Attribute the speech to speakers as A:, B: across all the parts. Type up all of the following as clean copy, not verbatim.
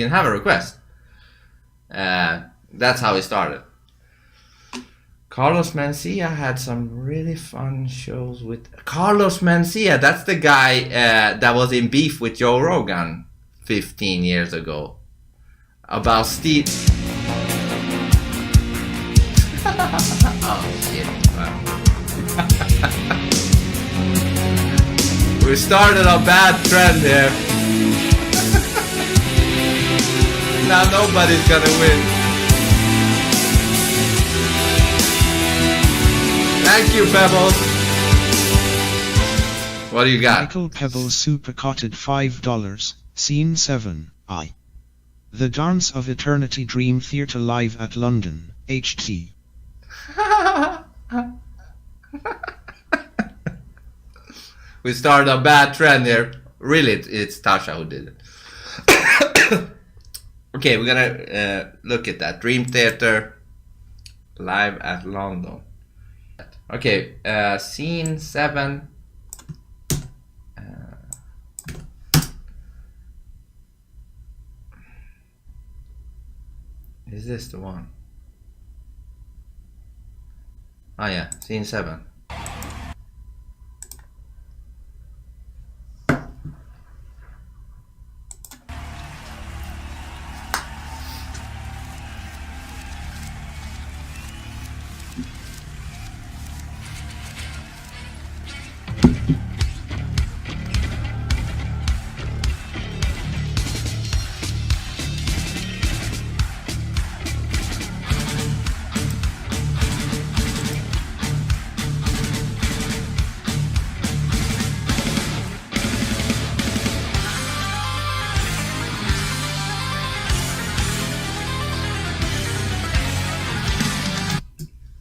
A: can have a request. That's how it started. Carlos Mencia had some really fun shows with... Carlos Mencia, that's the guy that was in beef with Joe Rogan 15 years ago. About Steve... Oh, shit. We started a bad trend here. Now nobody's gonna win. Thank you, Pebbles. What do you got?
B: Michael Pebbles supercotted $5. Scene 7. The Dance of Eternity Dream Theatre live at London, HT.
A: We started a bad trend here. Really, it's Tasha who did it. Okay, we're gonna look at that. Dream Theater live at London. Okay, scene 7. Is this the one? Oh yeah, scene 7.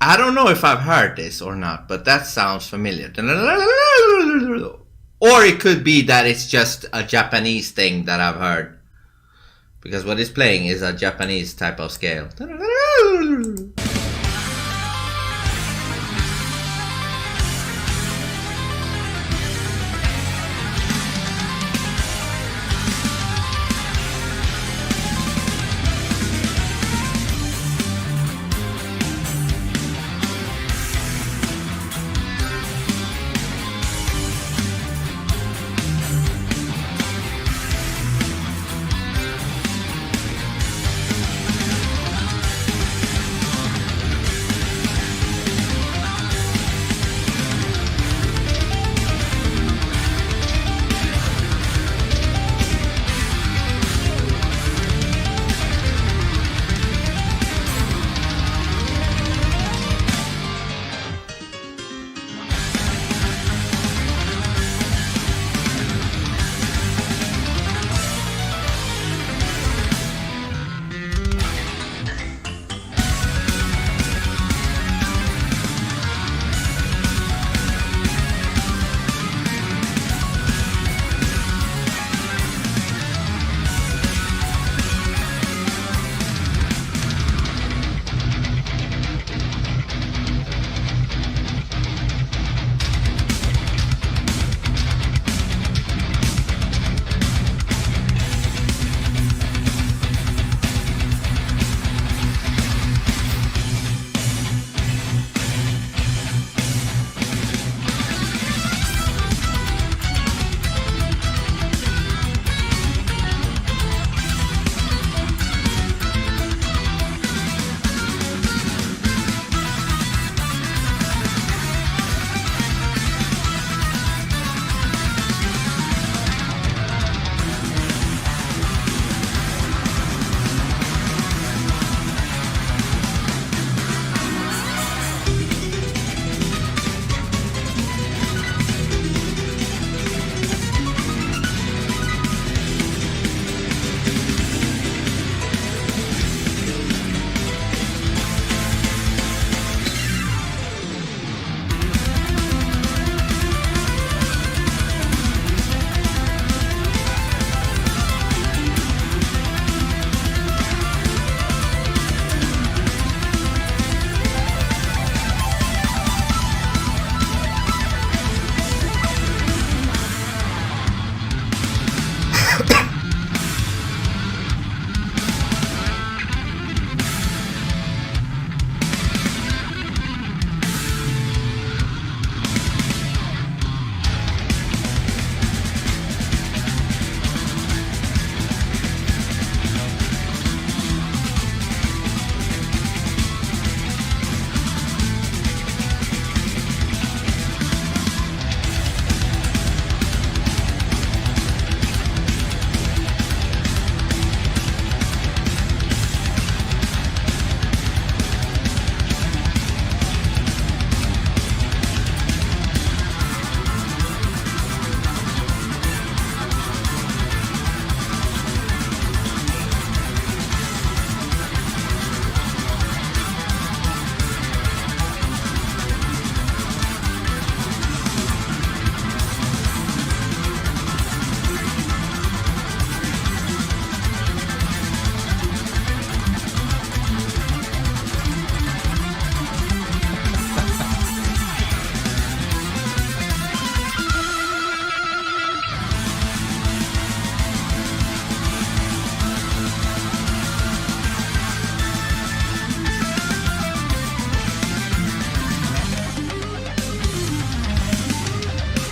A: I don't know if I've heard this or not, but that sounds familiar. Or it could be that it's just a Japanese thing that I've heard. Because what it's playing is a Japanese type of scale.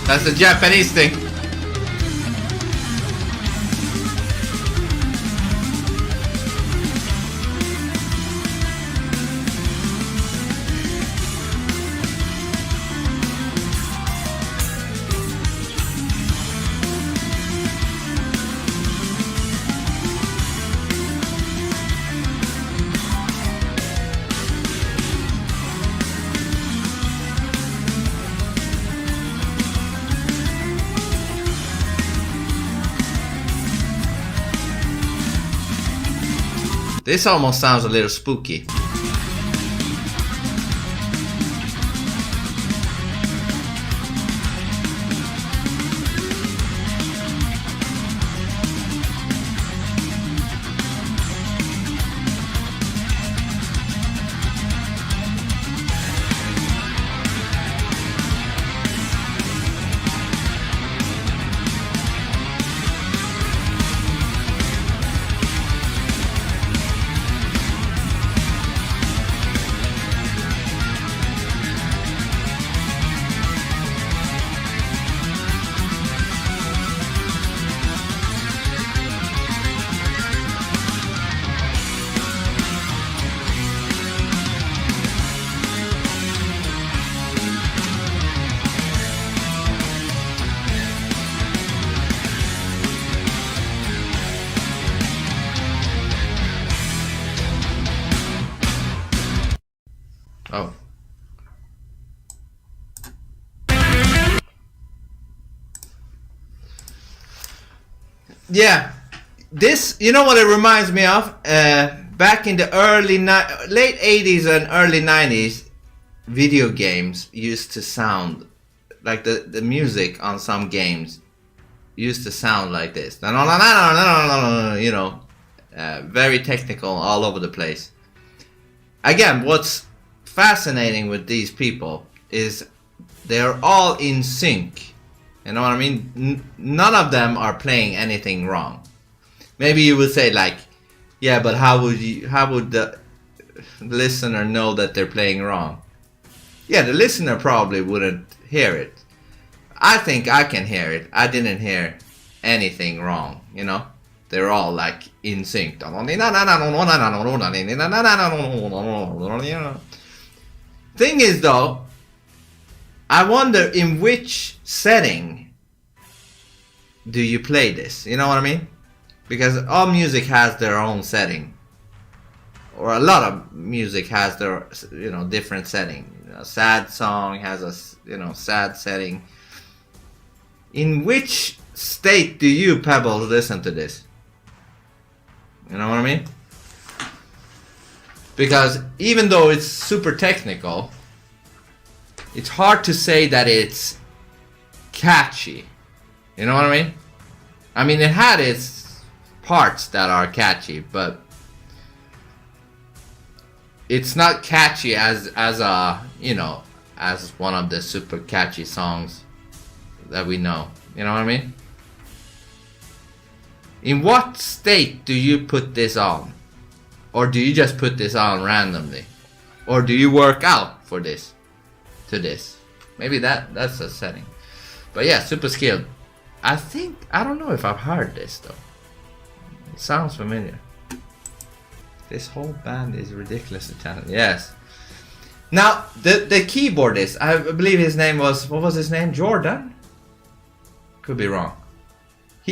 A: That's the Japanese thing. This almost sounds a little spooky. Oh. Yeah. This, you know what it reminds me of? Back in the late 80s and early 90s, video games used to sound like the music on some games used to sound like this. You know, very technical, all over the place. Again, what's fascinating with these people is they're all in sync. You know what I mean? None of them are playing anything wrong. Maybe you would say like, yeah, but how would the listener know that they're playing wrong? Yeah, the listener probably wouldn't hear it. I think I can hear it. I didn't hear anything wrong, you know? They're all like in sync. Thing is though, I wonder in which setting do you play this? You know what I mean? Because all music has their own setting. Or a lot of music has their, you know, different setting. A sad song has a, you know, sad setting. In which state do you, Pebbles, listen to this? You know what I mean? Because even though it's super technical, it's hard to say that it's catchy. You know what I mean? I mean, it had its parts that are catchy, but it's not catchy as a, you know, as one of the super catchy songs that we know. You know what I mean? In what state do you put this on? Or do you just put this on randomly? Or do you work out for this? To this? Maybe that's a setting. But yeah, super skilled. I don't know if I've heard this though. It sounds familiar. This whole band is ridiculously talented. Yes. Now, the keyboardist, I believe his name was, what was his name? Jordan? Could be wrong.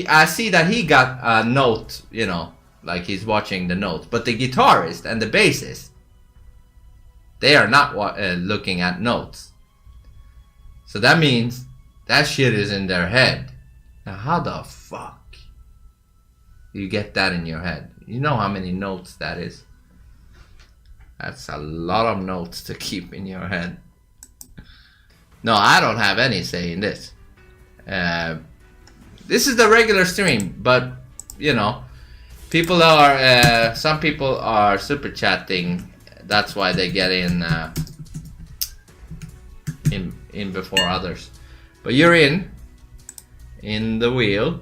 A: I see that he got a note, you know, like he's watching the notes. But the guitarist and the bassist, they are not looking at notes. So that means that shit is in their head. Now how the fuck you get that in your head? You know how many notes that is? That's a lot of notes to keep in your head. No, I don't have any say in this. This is the regular stream, but you know, people are some people are super chatting. That's why they get in before others. But you're in the wheel.